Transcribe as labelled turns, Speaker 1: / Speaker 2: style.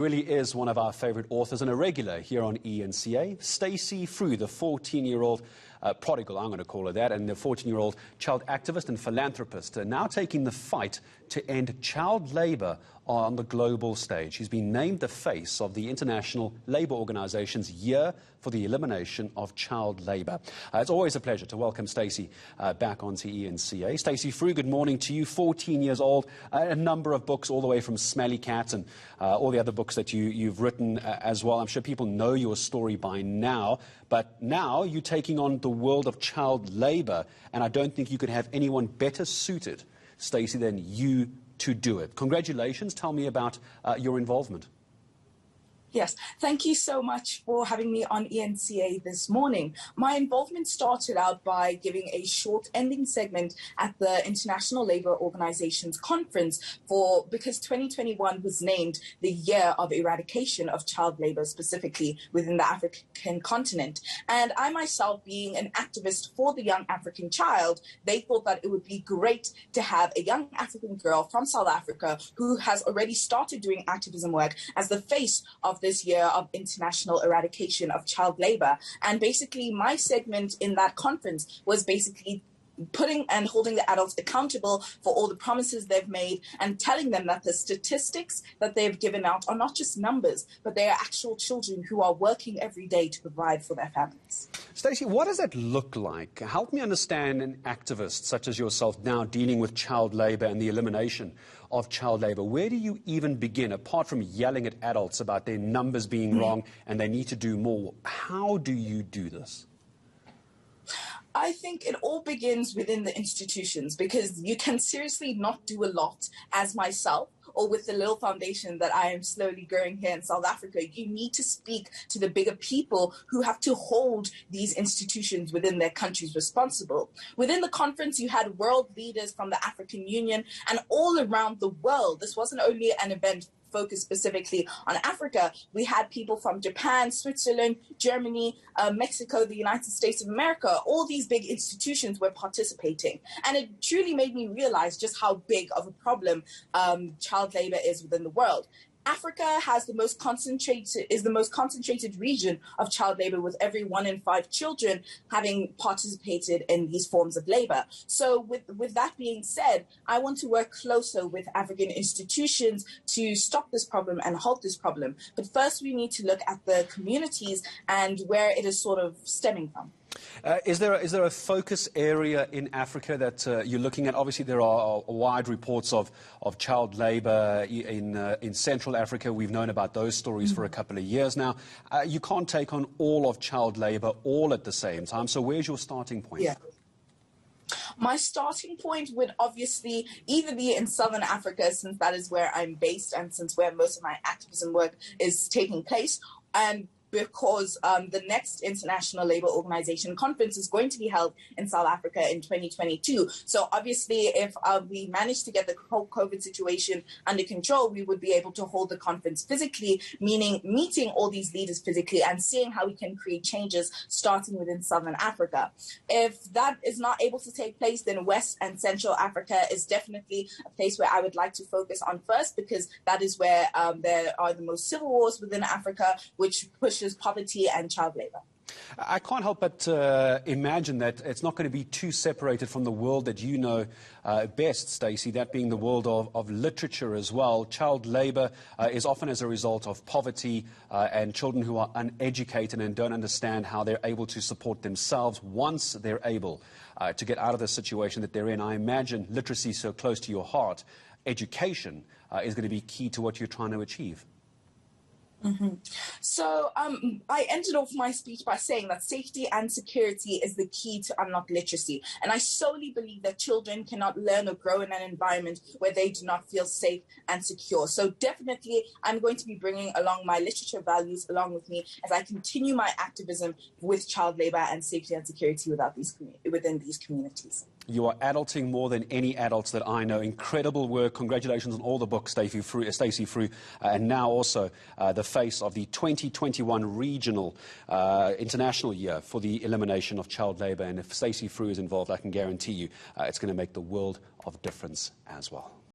Speaker 1: Really is one of our favorite authors and a regular here on eNCA. Stacey Fru, the 14-year-old prodigal, I'm going to call her that, and the 14-year-old child activist and philanthropist, now taking the fight to end child labour on the global stage. She's been named the face of the International Labour Organization's Year for the Elimination of Child Labour. It's always a pleasure to welcome Stacey back onto eNCA. Stacey Fru, good morning to you. 14 years old, a number of books all the way from Smelly Cat and all the other books that you've written as well. I'm sure people know your story by now, but now you're taking on the world of child labour, and I don't think you could have anyone better suited, Stacey, than you to do it. Congratulations. Tell me about your involvement.
Speaker 2: Yes, thank you so much for having me on eNCA this morning. My involvement started out by giving a short ending segment at the International Labour Organization's conference because 2021 was named the year of eradication of child labour, specifically within the African continent. And I myself, being an activist for the young African child, they thought that it would be great to have a young African girl from South Africa who has already started doing activism work as the face of this year of international eradication of child labor. And basically my segment in that conference was basically putting and holding the adults accountable for all the promises they've made and telling them that the statistics that they've given out are not just numbers, but they are actual children who are working every day to provide for their families.
Speaker 1: Stacey, what does that look like? Help me understand an activist such as yourself now dealing with child labour and the elimination of child labour. Where do you even begin, apart from yelling at adults about their numbers being wrong and they need to do more? How do you do this?
Speaker 2: I think it all begins within the institutions, because you can seriously not do a lot as myself or with the little foundation that I am slowly growing here in South Africa. You need to speak to the bigger people who have to hold these institutions within their countries responsible. Within the conference, you had world leaders from the African Union and all around the world. This wasn't only an event focused specifically on Africa. We had people from Japan, Switzerland, Germany, Mexico, the United States of America. All these big institutions were participating. And it truly made me realize just how big of a problem child labor is within the world. Africa has the most concentrated region of child labor, with every 1 in 5 children having participated in these forms of labor. So with that being said, I want to work closer with African institutions to stop this problem and halt this problem. But first, we need to look at the communities and where it is sort of stemming from.
Speaker 1: Is there a focus area in Africa that you're looking at? Obviously, there are wide reports of child labour in Central Africa. We've known about those stories for a couple of years now. You can't take on all of child labour all at the same time. So where's your starting point?
Speaker 2: Yeah. My starting point would obviously either be in Southern Africa, since that is where I'm based and since where most of my activism work is taking place, and because the next International Labour Organization conference is going to be held in South Africa in 2022. So obviously, if we manage to get the whole COVID situation under control, we would be able to hold the conference physically, meaning meeting all these leaders physically and seeing how we can create changes starting within Southern Africa. If that is not able to take place, then West and Central Africa is definitely a place where I would like to focus on first, because that is where there are the most civil wars within Africa, which pushes poverty and child labour.
Speaker 1: I can't help but imagine that it's not going to be too separated from the world that you know best, Stacey, that being the world of literature as well. Child labour is often as a result of poverty and children who are uneducated and don't understand how they're able to support themselves once they're able to get out of the situation that they're in. I imagine literacy, so close to your heart, education is going to be key to what you're trying to achieve.
Speaker 2: So I ended off my speech by saying that safety and security is the key to unlock literacy. And I solely believe that children cannot learn or grow in an environment where they do not feel safe and secure. So definitely I'm going to be bringing along my literature values along with me as I continue my activism with child labour and safety and security within these communities.
Speaker 1: You are adulting more than any adults that I know. Incredible work. Congratulations on all the books, Stacey Fru, and now also the face of the 2021 Regional International Year for the Elimination of Child Labour. And if Stacey Fru is involved, I can guarantee you it's going to make the world of difference as well.